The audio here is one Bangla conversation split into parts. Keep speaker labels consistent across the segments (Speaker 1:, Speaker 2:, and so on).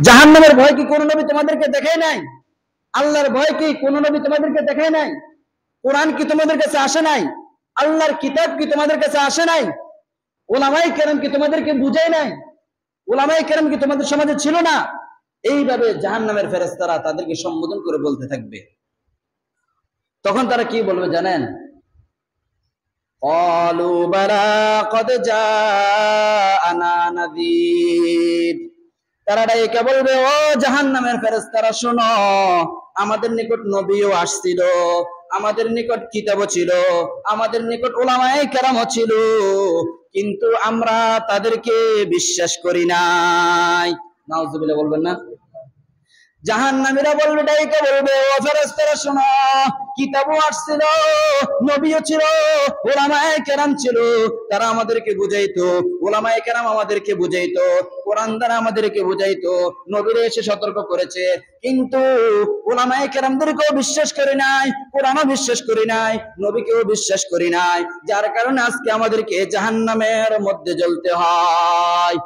Speaker 1: জাহান্নামের ভয় কি কোন নবী তোমাদেরকে দেখায় নাই? আল্লাহর ভয় কি কোন নবী তোমাদেরকে দেখায় নাই? কোরআন কি তোমাদের কাছে আসে নাই? আল্লাহর কিতাব কি তোমাদের কাছে আসে নাই? ওলামায়ে কেরাম কি তোমাদেরকে বুঝায় নাই? ওলামায়ে কেরাম কি তোমাদের সমাজে ছিল না? এইভাবে জাহান্নামের ফেরেশতারা তাদেরকে সম্বোধন করে বলতে থাকবে। তখন তারা কি বলবে জানেন? ক্বালু বালা ক্বাদ জাআনা নাযীর। তারা ডাইকা বলবে, ও জাহান্নামের ফেরেশতারা শোনো, আমাদের নিকট নবীও আসছিল, আমাদের নিকট কিতাবও ছিল, আমাদের নিকট উলামায়ে কেরামও ছিল, কিন্তু আমরা তাদেরকে বিশ্বাস করি নাই। নাউজুবিল্লাহ বলবেন না? জাহান্নামীরা বলবে, ডাইকা বলবে, ও ফেরেশতারা শোনো, কিতাবও আসছিল, নবীও ছিল, উলামায়ে কেরাম ছিল, তারা আমাদেরকে বুঝাইতো, উলামায়ে কেরাম আমাদেরকে বুঝাইতো, কোরআন দ্বারা আমাদেরকে বুঝাইতো, নবীরা এসে সতর্ক করেছে, কিন্তু উলামায়ে কেরামদেরকেও বিশ্বাস করি নাই, কোরআনও বিশ্বাস করি নাই, নবীকেও বিশ্বাস করি নাই, যার কারণে আজকে আমাদেরকে জাহান্নামের মধ্যে জ্বলতে হয়।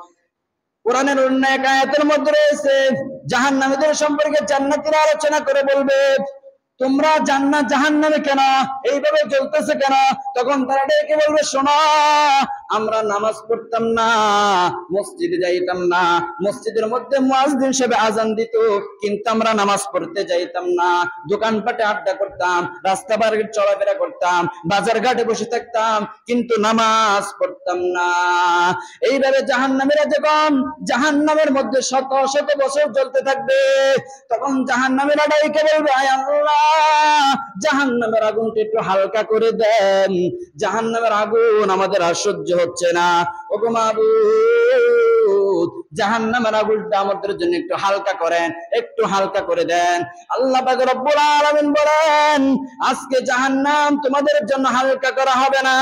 Speaker 1: কোরআনের অন্য এক আয়াতের মধ্যে রয়েছে, জাহান্নামীদের সম্পর্কে জান্নাতীরা আলোচনা করে বলবে, তোমরা জান্নাত জাহান্নামে কেন এইভাবে জ্বলতেছে কেন? তখন তারা ডেকে বলবে, শোনো, আমরা নামাজ পড়তাম না, মসজিদে যাইতাম না, মসজিদের মধ্যে মুয়াজ্জিন সাহেব আজান দিত, কিন্তু আমরা নামাজ পড়তে যাইতাম না, দোকানপাটে আড্ডা করতাম, রাস্তা বাড়ি চলাফেরা করতাম, বাজার ঘাটে বসে থাকতাম, কিন্তু নামাজ পড়তাম না। এইভাবে জাহান্নামীরা যখন জাহান্নামের মধ্যে শত শত বছর জ্বলতে থাকবে, তখন জাহান্নামীরা ডাইকে বলবে, আয় আল্লাহ, জাহান্নামের আগুনটা একটু হালকা করে দেন, জাহান্নামের আগুন আমাদের আর সহ্য হচ্ছে না, ওগো মাবুদ, জাহান্নামের আগুনটা আমাদের জন্য একটু হালকা করেন, একটু হালকা করে দেন। আল্লাহ পাক রব্বুল আলামিন বলেন, আজকে জাহান্নাম তোমাদের জন্য হালকা করা হবে না,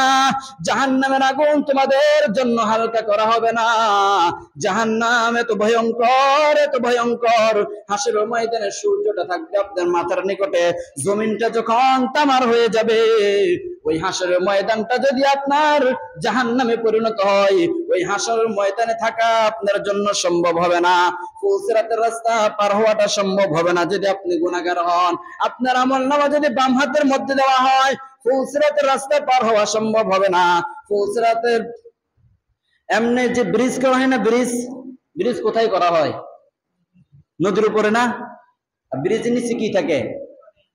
Speaker 1: জাহান্নামের আগুন তোমাদের জন্য হালকা করা হবে না। জাহান্নাম এত ভয়ঙ্কর, এত ভয়ঙ্কর, হাসরের ময়দানে সূর্যটা থাকবে আপনার মাথার নিকটে, জমিনটা যখন তামার হয়ে যাবে, ওই হাসরের ময়দানটা যদি আপনার জাহান্নামে পরিণত হয়, ওই হাসরের ময়দানে থাকা আপনার জন্য সম্ভব হবে না, ফুলসিরাতের রাস্তা পার হওয়াটা সম্ভব হবে না। যদি আপনি গুনাহগার হন, আপনার আমলনামা যদি বাম হাতের মধ্যে দেওয়া হয়, ফুলসিরাতের রাস্তা পার হওয়া সম্ভব হবে না। ফুলসিরাতের এমনি যে ব্রিজ করা হয় না, ব্রিজ, ব্রিজ কোথায় করা হয়? নদীর উপরে না? ব্রিজের নিচে কি থাকে?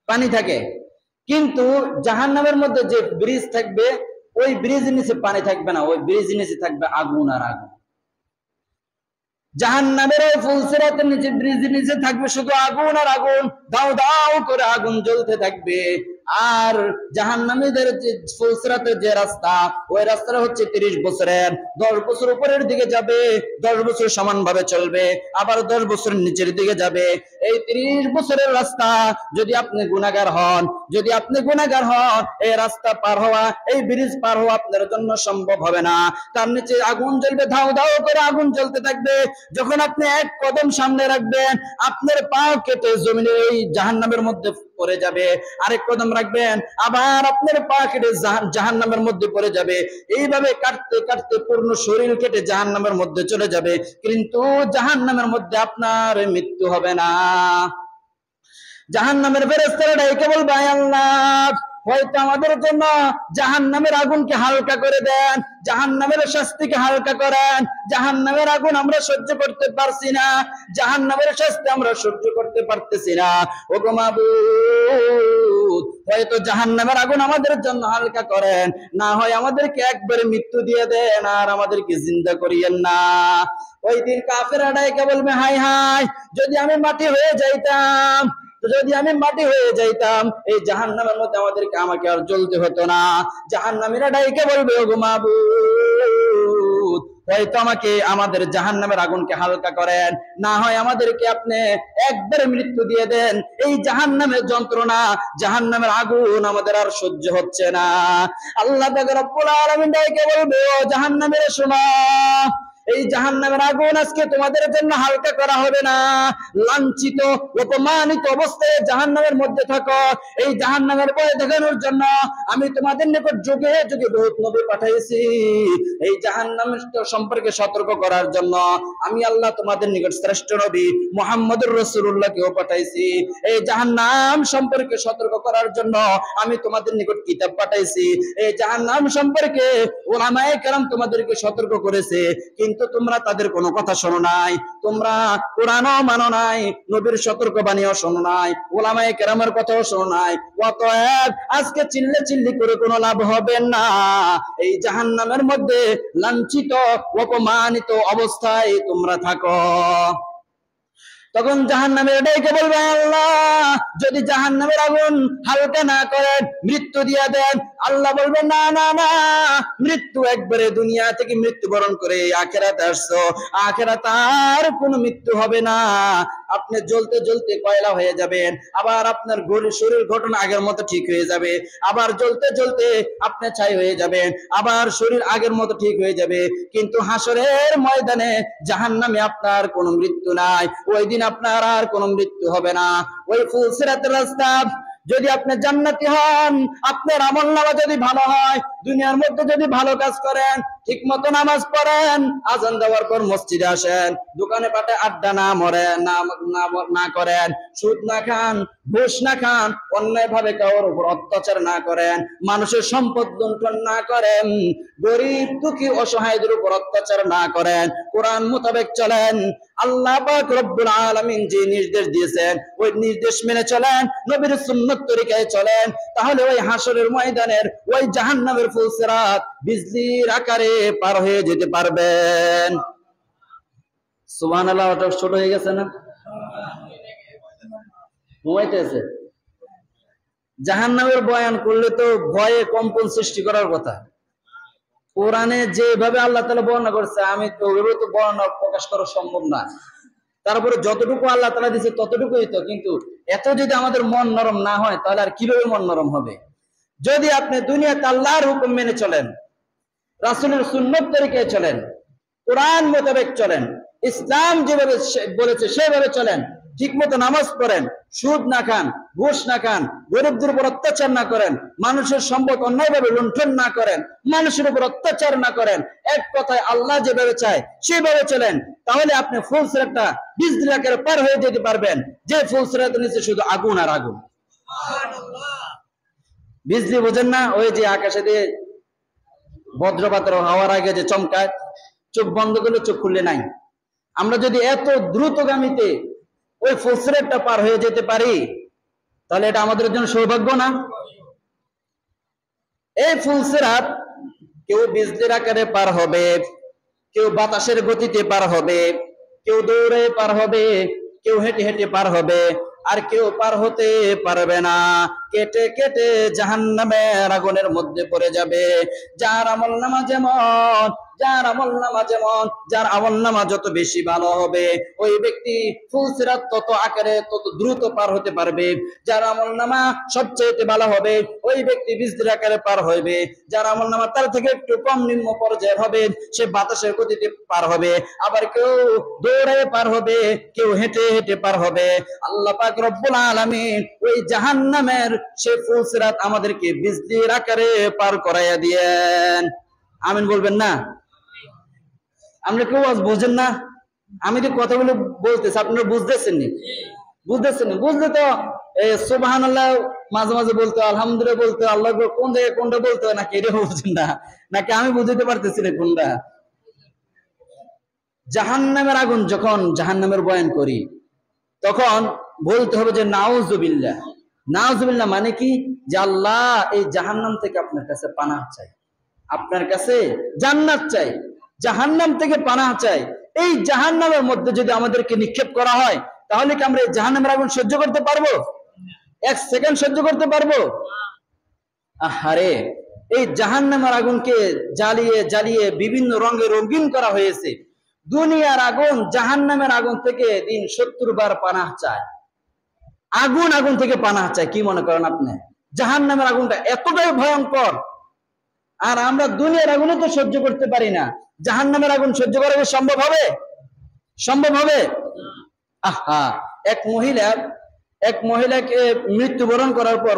Speaker 1: পানি থাকে। কিন্তু জাহান্নামের মধ্যে যে ব্রিজ থাকবে, ওই ব্রিজের নিচে পানি থাকবে না, ওই ব্রিজের নিচে থাকবে আগুন আর আগুন। জাহান্নামের ওই ফুলসিরাতের নিচে, ব্রিজের নিচে থাকবে শুধু আগুন আর আগুন, দাও দাও করে আগুন জ্বলতে থাকবে। আর জাহান্নামীদের যে ফুলসিরাতের যে রাস্তা, ওই রাস্তাটা হচ্ছে 30 বছরের, 10 বছর উপরের দিকে যাবে, 10 বছর সমানভাবে চলবে, আবার 10 বছর নিচের দিকে যাবে। এই 30 বছরের রাস্তা যদি আপনি গুনাহগার হন, যদি আপনি গুনাহগার হন, এই রাস্তা পার হওয়া, এই ব্রিজ পার হওয়া আপনার জন্য সম্ভব হবে না। তার নিচে আগুন জ্বলবে, ধাও ধাও করে আগুন জ্বলতে থাকবে। যখন আপনি এক কদম সামনে রাখবেন, আপনার পা কেটে জমিনের এই জাহান্নামের মধ্যে পড়ে যাবে, আরেক কদম রাখবেন, আবার আপনার পা কেটে জাহান্নামের মধ্যে পড়ে যাবে। এইভাবে কাটতে কাটতে পূর্ণ শরীর কেটে জাহান্নামের মধ্যে চলে যাবে, কিন্তু জাহান্নামের মধ্যে আপনার মৃত্যু হবে না। জাহান্নামের ফেরেশতারা ডাইকে বলবে, আয় আল্লাহ, হয়তো আমাদের জন্য জাহান্নামের আগুনকে হালকা করে দেন, জাহান্নামের শাস্তিকে হালকা করেন, জাহান্নামের আগুন আমরা সহ্য করতে পারছি না, জাহান্নামের শাস্তি আমরা সহ্য করতে পারতেছি না, ওগো মাবুদ, হয়তো জাহান্নামের আগুন আমাদের জন্য হালকা করেন, না হয় আমাদেরকে একবারে মৃত্যু দিয়ে দেন, আর আমাদেরকে জিন্দা করিয়েন না। ওই দিন কাফেররা ডাইকে বলবে, হায় হায়, যদি আমি মাটি হয়ে যাইতাম, যদি আমি মাটি হয়ে যাইতাম, এই জাহান্নামের মধ্যে আমাকে আর জ্বলতে হতো না। জাহান্নামীরা ডাইকে বলবে, ওগো মাবুদ, হয়তো আমাদের জাহান্নামের আগুনকে হালকা করেন, না হয় আমাদেরকে আপনি একবারে মৃত্যু দিয়ে দেন, এই জাহান্নামের যন্ত্রণা, জাহান্নামের আগুন আমাদের আর সহ্য হচ্ছে না। আল্লাহ পাক রব্বুল আলামিন ডাইকে বলবে, ও জাহান্নামীরা শোনো, এই জাহান্নামের আগুন আজকে তোমাদের জন্য হালকা করা হবে না। লাঞ্ছিত অপমানিত অবস্থায় জাহান্নামের মধ্যে থাকো। এই জাহান্নামের ভয় দেখানোর জন্য আমি তোমাদের নিকট যুগে যুগে বহুত নবী পাঠাইছি। এই জাহান্নাম সম্পর্কে সতর্ক করার জন্য আমি আল্লাহ তোমাদের নিকট শ্রেষ্ঠ নবী মুহাম্মদুর রাসূলুল্লাহকেও পাঠাইছি। এই জাহান্নাম সম্পর্কে সতর্ক করার জন্য আমি তোমাদের নিকট কিতাব পাঠাইছি। এই জাহান্নাম সম্পর্কে উলামায়ে কেরাম তোমাদেরকে সতর্ক করেছে, কিন্তু তোমরা তাদের কোনো কথা শোনো নাই। তোমরা কোরআনও মানো নাই, নবীর সতর্ক বাণীও শোনো নাই, উলামায়ে কেরামের কথাও শোনো নাই। অতএব আজকে চিল্লি করে কোনো লাভ হবে না। এই জাহান্নামের মধ্যে লাঞ্ছিত অপমানিত অবস্থায় তোমরা থাকো। তখন জাহান্নামের ডেকে বলবে, আল্লাহ যদি জাহান্নামের আগুন হালকা না করেন, মৃত্যু দিয়া দেন। আল্লাহ বলবে, না না না, মৃত্যু একবারে দুনিয়া থেকে মৃত্যুবরণ করে আখিরাতে আসছো, আখিরাতে আর কোনো মৃত্যু হবে না। আপনি জ্বলতে জ্বলতে কয়লা হয়ে যাবেন, আবার আপনার শরীর গঠন আগের মতো ঠিক হয়ে যাবে, আবার জ্বলতে জ্বলতে আপনি ছাই হয়ে যাবেন, আবার শরীর আগের মতো ঠিক হয়ে যাবে। কিন্তু হাসরের ময়দানে জাহান্নামে আপনার কোনো মৃত্যু নাই, ওই দিন আপনার আর কোনো মৃত্যু হবে না। ওই ফুলসিরাতের রাস্তা, যদি আপনি জান্নাতি হন, আপনার আমলনামা যদি ভালো হয়, দুনিয়ার মধ্যে যদি ভালো কাজ করেন, ঠিক মতো নামাজ পড়েন, আজান দেওয়ার পর মসজিদে আসেন, দোকানে পাটে আড্ডা না করেন, সুদ না খান, ঘুষ না খান, অন্যায় ভাবে কারোর উপর অত্যাচার না করেন, মানুষের সম্পদ লুণ্ঠন না করেন, গরিব দুঃখী অসহায়দের উপর অত্যাচার না করেন, কোরআন মোতাবেক চলেন, আল্লাহ পাক রব্বুল আলামিন যে নির্দেশ দিয়েছেন ওই নির্দেশ মেনে চলেন, নবীর সুন্নাত তরিকায় চলেন, তাহলে ওই হাসরের ময়দানের ওই জাহান্নামের ফুলসিরাত বিজলির আকারে পার হয়ে যেতে পারবেন। সুবহানাল্লাহ। ওটা ছোট হয়ে গেছে না? ঘুমাইতেছে। জাহান্নামের বয়ান করলে তো ভয়ে কম্পন সৃষ্টি করার কথা। কোরআনে যেভাবে আল্লাহ তাআলা বর্ণনা করছে, আমি তো ওইভাবে তো বর্ণনা প্রকাশ করা সম্ভব না। তারপরে যতটুকু আল্লাহ তাআলা দিয়েছে ততটুকুই তো। কিন্তু এত যদি আমাদের মন নরম না হয়, তাহলে আর কিভাবে মন নরম হবে? যদি আপনি দুনিয়াতে আল্লাহর হুকুম মেনে চলেন, রাসূলের সুন্নাত তরিকায় চলেন, কোরআন মোতাবেক চলেন, ইসলাম যেভাবে বলেছে সেভাবে চলেন, ঠিক মতো নামাজ পড়েন, সুদ না খান, ঘুষ না খান, গরিবদের উপর অত্যাচার না করেন, মানুষের সম্পদ অন্যায়ভাবে লুণ্ঠন না করেন, মানুষের উপর অত্যাচার না করেন, এক কথায় আল্লাহ যেভাবে চায় সেভাবে চলেন, তাহলে আপনি ফুলসিরাতটা বিজলি আকারে পার হয়ে যেতে পারবেন। যে ফুলসিরাতের নিচে শুধু আগুন আর আগুন। বিজলি বোঝেন না? ওই যে আকাশে দিয়ে বজ্রপাতের হাওয়ার আগে যে চমকায়, চোখ বন্ধ করলে চোখ খুললে নাই। আমরা যদি এত দ্রুতগামীতে ওই ফুলসিরাতটা পার হয়ে যেতে পারি, তাহলে এটা আমাদের জন্য সৌভাগ্য না? এই ফুলসিরাত কেউ বিজলির আকারে পার হবে, কেউ বাতাসের গতিতে পার হবে, কেউ দৌড়ে পার হবে, কেউ হেঁটে হেঁটে পার হবে, আর কেউ পার হতে পারবে না। কেটে কেটে জাহান্নামের আগুনের মধ্যে পড়ে যাবে। যার আমলনামা যেমন, যার আমলনামা যত বেশি ভালো হবে, ওই ব্যক্তি ফুলসিরাত তত আকারে তত দ্রুত পার হতে পারবে। যার আমলনামা সবচেয়ে ভালো হবে, ওই ব্যক্তি বিজলির আকারে পার হবে। যার আমলনামা তার থেকে একটু কম নিম্ন পর্যায়ের হবে, সে বাতাসের গতিতে পার হবে। আবার কেউ দৌড়ে পার হবে, কেউ হেঁটে হেঁটে পার হবে। আল্লাহ পাক রব্বুল আলামিন ওই জাহান্নামের সে ফুলসিরাত আমাদেরকে বিজলির আকারে পার করাইয়া দিয়েন। আমিন বলবেন না? আমরা কেউ আজ বোঝেন না? আমি যে কথাগুলো বলতেছি আপনারা বুঝতেছেন? বুঝতেছেন? বুঝলে তো সুবহানাল্লাহ মাঝে মাঝে বলতে, আলহামদুলিল্লাহ বলতে, আল্লাহ কোন জায়গায় কোনটা বলতে হয় নাকি এটা বুঝেন না? নাকি আমি বুঝতে পারতেছি না কোনটা? জাহান্নামের আগুন যখন জাহান্নামের বয়ান করি, তখন বলতে হবে যে নাউজুবিল্লাহ। নাউজুবিল্লাহ মানে কি? যে আল্লাহ এই জাহান্নাম থেকে আপনার কাছে পানাহ চাই, আপনার কাছে জান্নাত চাই, জাহান্নাম থেকে পানাহ চাই। এই জাহান্নামের মধ্যে যদি আমাদেরকে নিক্ষেপ করা হয়, তাহলে কি আমরা এই জাহান্নামের আগুন সহ্য করতে পারবো? এক সেকেন্ড সহ্য করতে পারবো? আহারে, এই জাহান্নামের আগুনকে জ্বালিয়ে জ্বালিয়ে বিভিন্ন রঙে রঙিন করা হয়েছে। দুনিয়ার আগুন জাহান্নামের আগুন থেকে দিন 70 বার পানাহ চায়। আগুন থেকে পানাহ চায়। কি মনে করেন আপনি? জাহান্নামের আগুনটা এতটাই ভয়ঙ্কর, আর আমরা দুনিয়ার আগুনও তো সহ্য করতে পারি না, জাহান্নামের আগুন সহ্য করা কি সম্ভব হবে? সম্ভব হবে? আহা, এক মহিলাকে মৃত্যুবরণ করার পর